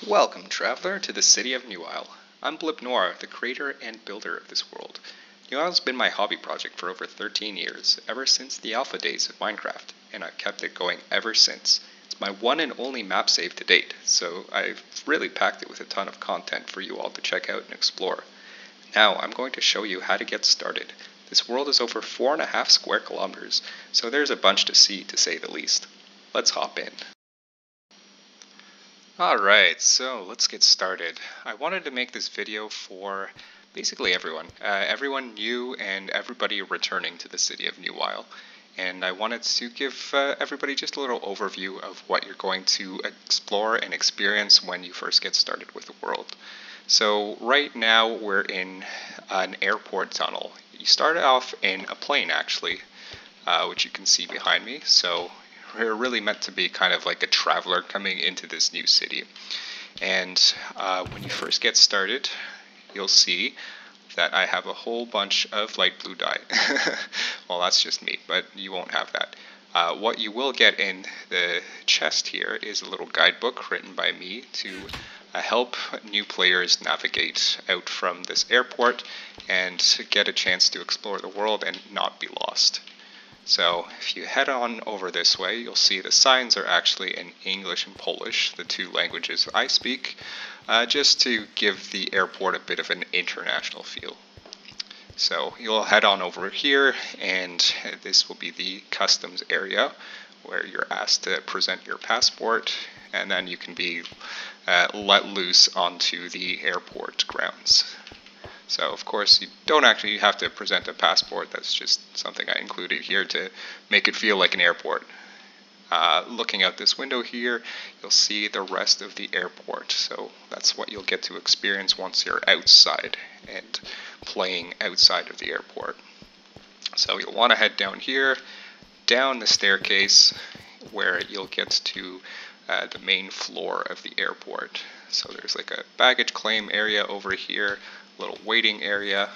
Welcome, traveler, to the city of Newisle. I'm Blip Noir, the creator and builder of this world. Newisle's been my hobby project for over 13 years, ever since the alpha days of Minecraft, and I've kept it going ever since. It's my one and only map save to date, so I've really packed it with a ton of content for you all to check out and explore. Now, I'm going to show you how to get started. This world is over 4.5 square kilometers, so there's a bunch to see, to say the least. Let's hop in. Alright, so let's get started. I wanted to make this video for basically everyone. Everyone new and everybody returning to the city of Newisle. And I wanted to give everybody just a little overview of what you're going to explore and experience when you first get started with the world. So right now we're in an airport tunnel. You start off in a plane actually, which you can see behind me. So we're really meant to be kind of like a traveler coming into this new city. And when you first get started, you'll see that I have a whole bunch of light blue dye. Well, that's just me, but you won't have that. What you will get in the chest here is a little guidebook written by me to help new players navigate out from this airport and get a chance to explore the world and not be lost. So if you head on over this way, you'll see the signs are actually in English and Polish, the two languages I speak, just to give the airport a bit of an international feel. So you'll head on over here, and this will be the customs area where you're asked to present your passport, and then you can be let loose onto the airport grounds. So of course you don't actually have to present a passport, that's just something I included here to make it feel like an airport. Looking out this window here, you'll see the rest of the airport, so that's what you'll get to experience once you're outside and playing outside of the airport. So you'll want to head down here, down the staircase, where you'll get to the main floor of the airport. So there's like a baggage claim area over here, little waiting area,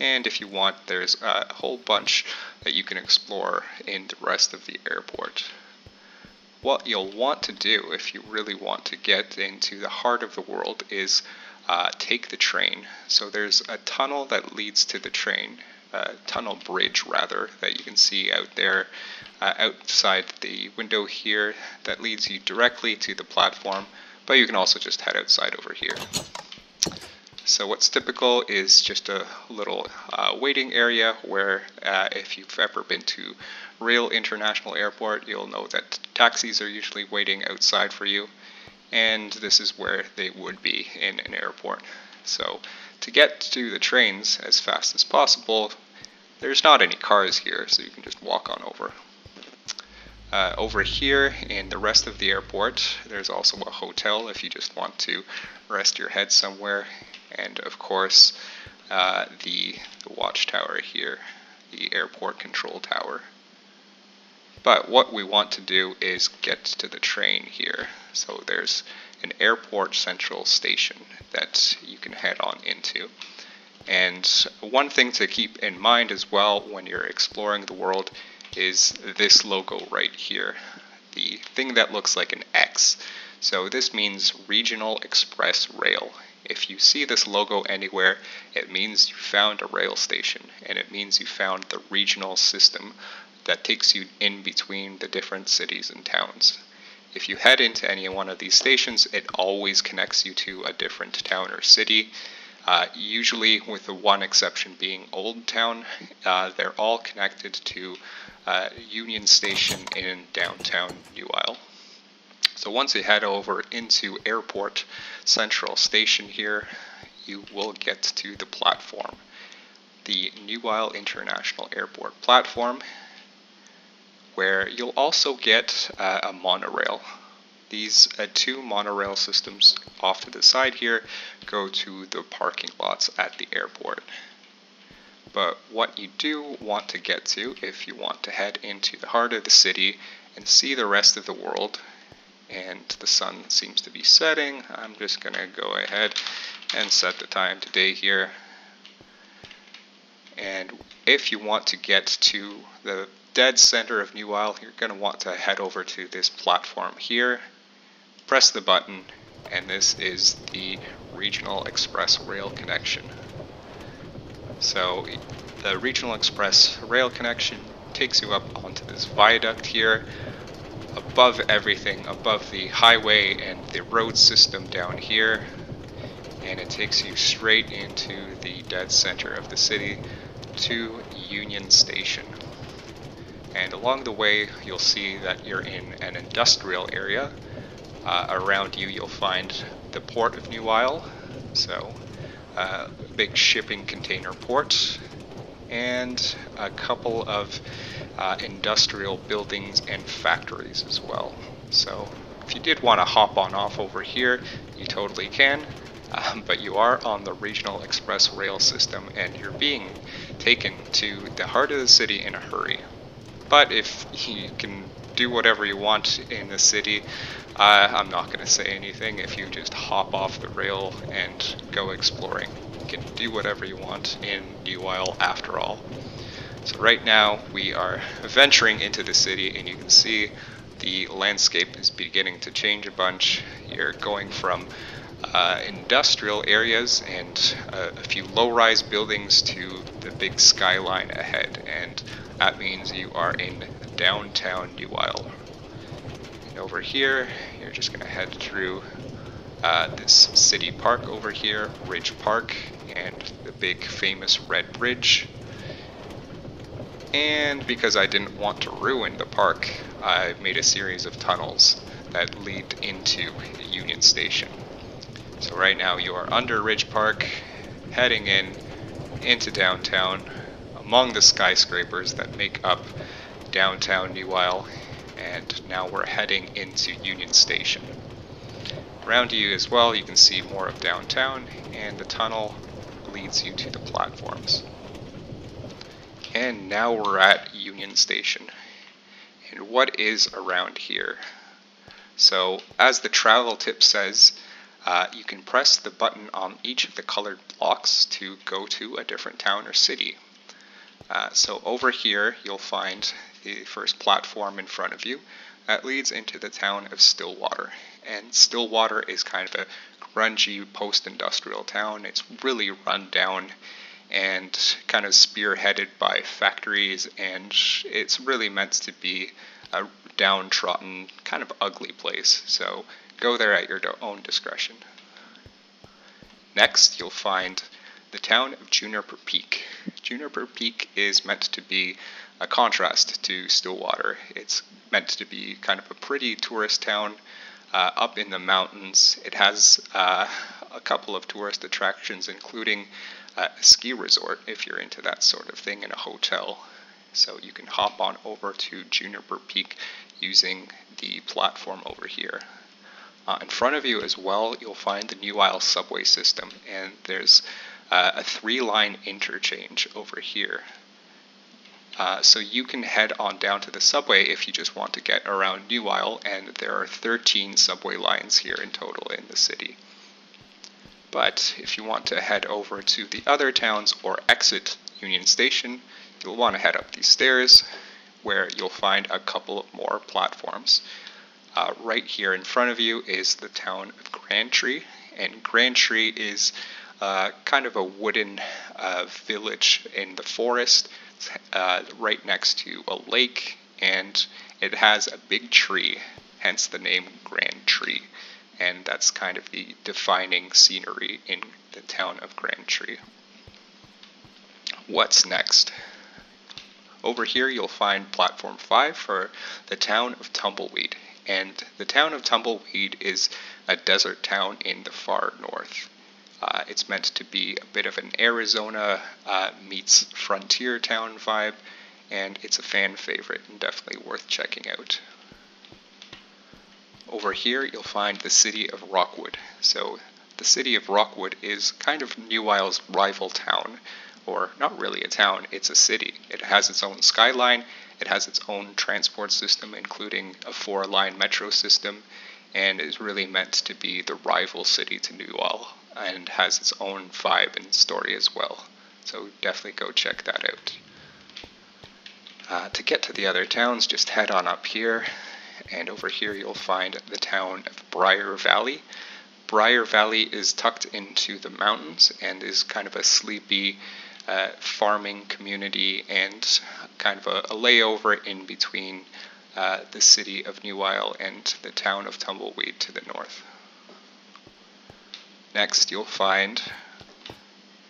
and if you want, there's a whole bunch that you can explore in the rest of the airport. What you'll want to do if you really want to get into the heart of the world is take the train. So there's a tunnel that leads to the train, tunnel bridge rather, that you can see out there outside the window here that leads you directly to the platform, but you can also just head outside over here. So what's typical is just a little waiting area where if you've ever been to Real International Airport, you'll know that taxis are usually waiting outside for you, and this is where they would be in an airport. So to get to the trains as fast as possible, there's not any cars here, so you can just walk on over. Over here in the rest of the airport, there's also a hotel if you just want to rest your head somewhere. And of course, the watchtower here, the airport control tower. But what we want to do is get to the train here. So there's an airport central station that you can head on into. And one thing to keep in mind as well when you're exploring the world is this logo right here, the thing that looks like an X. So this means Regional Express Rail. If you see this logo anywhere, it means you found a rail station, and it means you found the regional system that takes you in between the different cities and towns. If you head into any one of these stations, it always connects you to a different town or city, usually with the one exception being Old Town. They're all connected to Union Station in downtown Newisle. So once you head over into Airport Central Station here, you will get to the platform, the Newisle International Airport platform, where you'll also get a monorail. These two monorail systems off to the side here go to the parking lots at the airport. But what you do want to get to, if you want to head into the heart of the city and see the rest of the world, and the sun seems to be setting, I'm just going to go ahead and set the time today here. And if you want to get to the dead center of Newisle, you're going to want to head over to this platform here, press the button, and this is the Regional Express rail connection. So the Regional Express rail connection takes you up onto this viaduct here, above everything, above the highway and the road system down here, and it takes you straight into the dead center of the city to Union Station. And along the way, you'll see that you're in an industrial area. Around you, you'll find the port of Newisle, so a big shipping container port, and a couple of industrial buildings and factories as well. So if you did want to hop on off over here, you totally can, but you are on the Regional Express rail system and you're being taken to the heart of the city in a hurry. But if you can do whatever you want in the city, I'm not going to say anything. If you just hop off the rail and go exploring, you can do whatever you want in Newisle after all. So right now we are venturing into the city, and you can see the landscape is beginning to change a bunch. You're going from industrial areas and a few low-rise buildings to the big skyline ahead, and that means you are in downtown Newisle. And over here, you're just going to head through this city park over here, Ridge Park, and the big famous Red Bridge. And because I didn't want to ruin the park, I made a series of tunnels that lead into Union Station. So right now you are under Ridge Park, heading into downtown, among the skyscrapers that make up downtown Newisle, and now we're heading into Union Station. Around you as well, you can see more of downtown, and the tunnel leads you to the platforms. And now we're at Union Station. And what is around here? So, as the travel tip says, you can press the button on each of the colored blocks to go to a different town or city. So over here, you'll find the first platform in front of you that leads into the town of Stillwater. And Stillwater is kind of a grungy post-industrial town. It's really run down and kind of spearheaded by factories, and it's really meant to be a downtrodden, kind of ugly place. So go there at your own discretion. Next, you'll find the town of Juniper Peak. Juniper Peak is meant to be a contrast to Stillwater. It's meant to be kind of a pretty tourist town up in the mountains. It has a couple of tourist attractions, including a ski resort if you're into that sort of thing, in a hotel. So you can hop on over to Juniper Peak using the platform over here. In front of you as well, you'll find the Newisle subway system, and there's a 3-line interchange over here. So you can head on down to the subway if you just want to get around Newisle, and there are 13 subway lines here in total in the city. But if you want to head over to the other towns or exit Union Station, you'll want to head up these stairs, where you'll find a couple of more platforms. Right here in front of you is the town of Grand Tree, and Grand Tree is kind of a wooden village in the forest, right next to a lake, and it has a big tree, hence the name Grand Tree, and that's kind of the defining scenery in the town of Grand Tree. What's next? Over here you'll find platform 5 for the town of Tumbleweed. And the town of Tumbleweed is a desert town in the far north. It's meant to be a bit of an Arizona meets frontier town vibe, and it's a fan favorite and definitely worth checking out. Over here you'll find the city of Rockwood. So the city of Rockwood is kind of Newisle's rival town, or not really a town, it's a city. It has its own skyline. It has its own transport system, including a 4-line metro system, and is really meant to be the rival city to Newisle, and has its own vibe and story as well. So definitely go check that out. To get to the other towns, just head on up here, and over here you'll find the town of Briar Valley. Briar Valley is tucked into the mountains and is kind of a sleepy farming community and kind of a layover in between the city of Newisle and the town of Tumbleweed to the north. Next, you'll find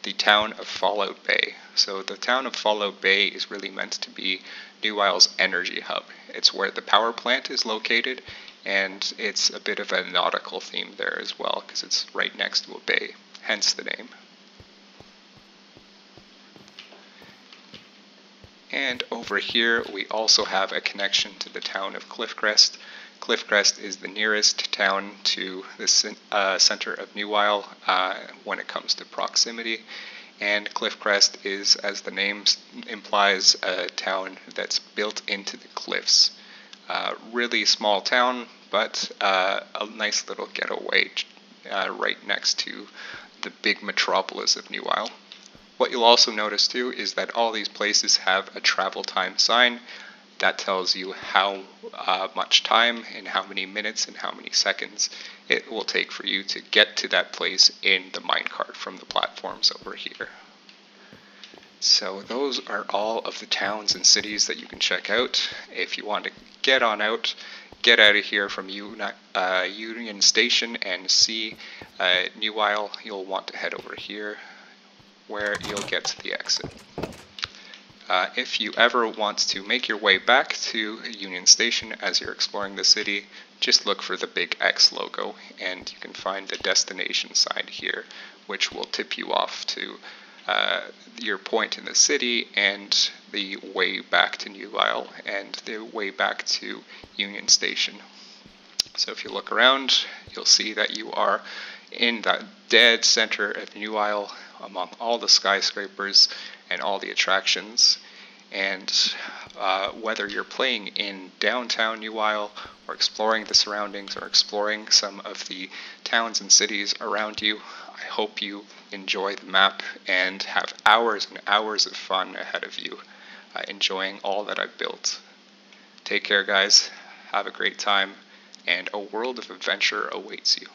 the town of Fallout Bay. So the town of Fallout Bay is really meant to be Newisle's energy hub. It's where the power plant is located, and it's a bit of a nautical theme there as well, because it's right next to a bay, hence the name. And over here, we also have a connection to the town of Cliffcrest. Cliffcrest is the nearest town to the center of Newisle when it comes to proximity. And Cliffcrest is, as the name implies, a town that's built into the cliffs. Really small town, but a nice little getaway right next to the big metropolis of Newisle. What you'll also notice too is that all these places have a travel time sign that tells you how much time and how many minutes and how many seconds it will take for you to get to that place in the minecart from the platforms over here. So those are all of the towns and cities that you can check out. If you want to get on out, get out of here from Union Station and see Newisle, you'll want to head over here where you'll get to the exit. If you ever want to make your way back to Union Station as you're exploring the city, just look for the big X logo and you can find the destination sign here, which will tip you off to your point in the city and the way back to Newisle and the way back to Union Station. So if you look around, you'll see that you are in the dead center of Newisle among all the skyscrapers and all the attractions. And whether you're playing in downtown Newisle or exploring the surroundings or exploring some of the towns and cities around you, I hope you enjoy the map and have hours and hours of fun ahead of you, enjoying all that I've built. Take care, guys. Have a great time, and a world of adventure awaits you.